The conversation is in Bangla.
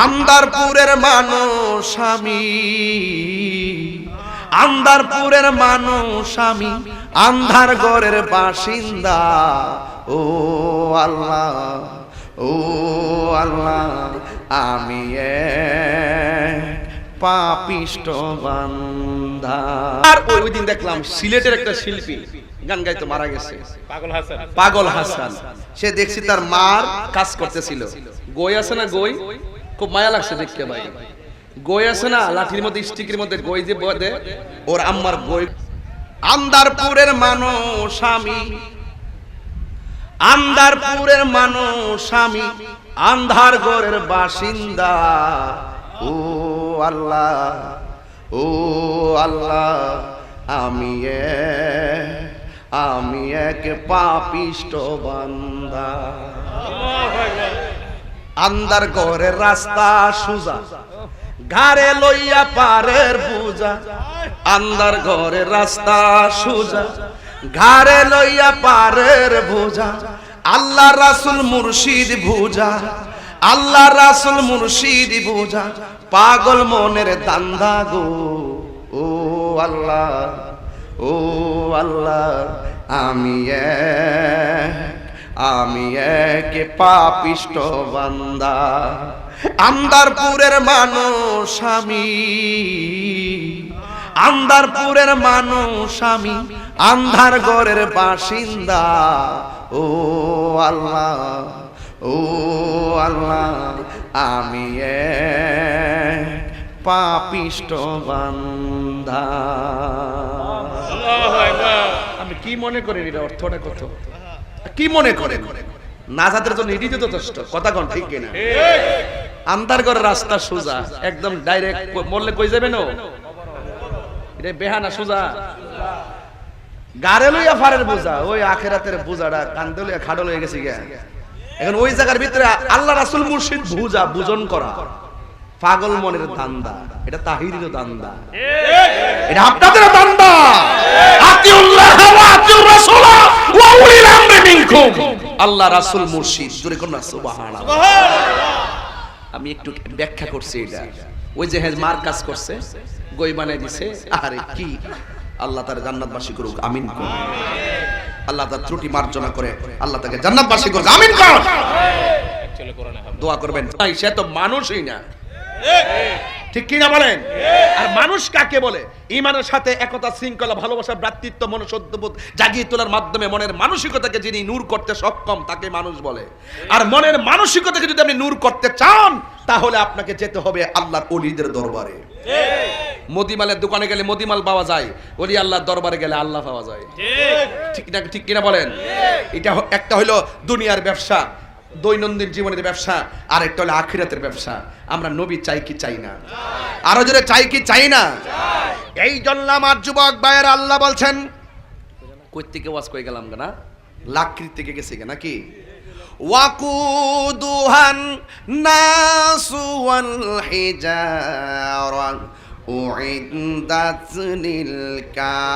আন্দারপুরের মানুষ আমি, আন্দারপুরের মানুষ আমি, আন্ধার ঘরের বাসিন্দা। ও আল্লাহ, ও আল্লাহ, আমি পাপিষ্ট বান্দা। আর ওই দিন দেখলাম সিলেটের একটা শিল্পী গান গাইতে মারা গেছে, পাগল হাসান। সে দেখছি তার মার কাজ করতেছিল। গই আছে না, গই খুব মায়া লাগছে দেখতে ভাই। গই আছে না লাঠির মধ্যে, স্টিকের মধ্যে গই যে বদে, ওর আম্মার গই। আন্দারপুরের মানুষ আমি, আন্দারপুরের মানুষ আমি, আন্ধার ঘরের বাসিন্দা। ও আল্লাহ, ও আল্লাহ, আমি এক পাপিষ্ট বান্দা। আন্ধার ঘরের রাস্তা সুজা, ঘাড়ে লইয়া পারের বুঝা। আন্ধার ঘরের রাস্তা সুজা, ঘাড়ে লইয়া পারের বুঝা। আল্লাহ রাসূল মুর্শিদ বুঝা, আল্লাহ রাসূল মুর্শিদ বুঝা। পাগল মনের দান্দা গো। ও আল্লাহ, ও আল্লাহ, আমি এক পাপিষ্ট বান্দা। আন্দারপুরের মানুষ আমি, আন্দারপুরের মানুষ আমি, আন্ধার ঘরের বাসিন্দা। ও আল্লাহ, ও আল্লাহ, আমি পাপিষ্ট বান্দা। আমি কি মনে করি এটা অর্থটা কত, কি মনে করেন? নাজাতের জন্য এটি তো যথেষ্ট। কথা কোন ঠিক কিনা? আন্ধার ঘরের রাস্তা সোজা, একদম ডাইরেক্ট বললে কই যাবে না? এটা বেহানা সোজা। গারে লইয়া ফারের বোঝা, ওই আখেরাতের বোঝাটা কান্দে লইয়া খাড়ল হয়ে গেছে গিয়া। এখন ওই জায়গার ভিতরে আল্লাহ রাসূল মুর্শিদ বুঝা, বুঝন করা, পাগল মনের দান্দা। এটা তাহিরির দান্দা, এটা আপনাদের দান্দা। আতিউল্লাহ ওয়া আতিউর রাসূল ওয়া উলিল আমরি মিনকুম। আল্লাহ রাসূল মুর্শিদ, জোরে কোন সুবহানাল্লাহ। আমি একটু ব্যাখ্যা করছি এটা। ওই যে মার কাজ করছে, গই বানাই দিছে, আরে কি, আল্লাহ তার জান্নাতবাসী করুক, আমিন করুন। আল্লাহ তার ত্রুটি মার্জনা করে আল্লাহ তাকে জান্নাতবাসী করুক, আমিন করুন। দোয়া করবেন। সে তো মানুষই না, ঠিক কি না বলেন? আর মানুষ কাকে বলে? ঈমানের সাথে একতা, শৃঙ্খলা, ভালোবাসা, ভ্রাতৃত্ব, মনুষ্যত্ববোধ জাগিয়ে তোলার মাধ্যমে মনের মানসিকতাকে যিনি নূর করতে সক্ষম তাকে মানুষ বলে। আর মনের মানসিকতাকে যদি আপনি নূর করতে চান তাহলে আপনাকে যেতে হবে আল্লাহর ওলিদের দরবারে। মদিমালের দোকানে গেলে মদিমাল পাওয়া যায়, ওলি আল্লাহর দরবারে গেলে আল্লাহ পাওয়া যায়। ঠিক না, ঠিক কিনা বলেন? এটা একটা হলো দুনিয়ার ব্যবসা, দৈনন্দিন জীবনের ব্যবসা, আর একটা হলো আখিরাতের ব্যবসা। আমরা নবী চাই কি চাই না? আরো জোরে চাই কি চাই না? এই জন্য আমার যুবক ভাইয়েরা আল্লাহ বলছেন, কই থেকে ওয়াজ কই গেলাম না, লাকড়ি থেকে গেছে নাকি? ওয়াকুদুহান নাসু ওয়াল হিজারা উইদ্দাত লিল কাফিরিন।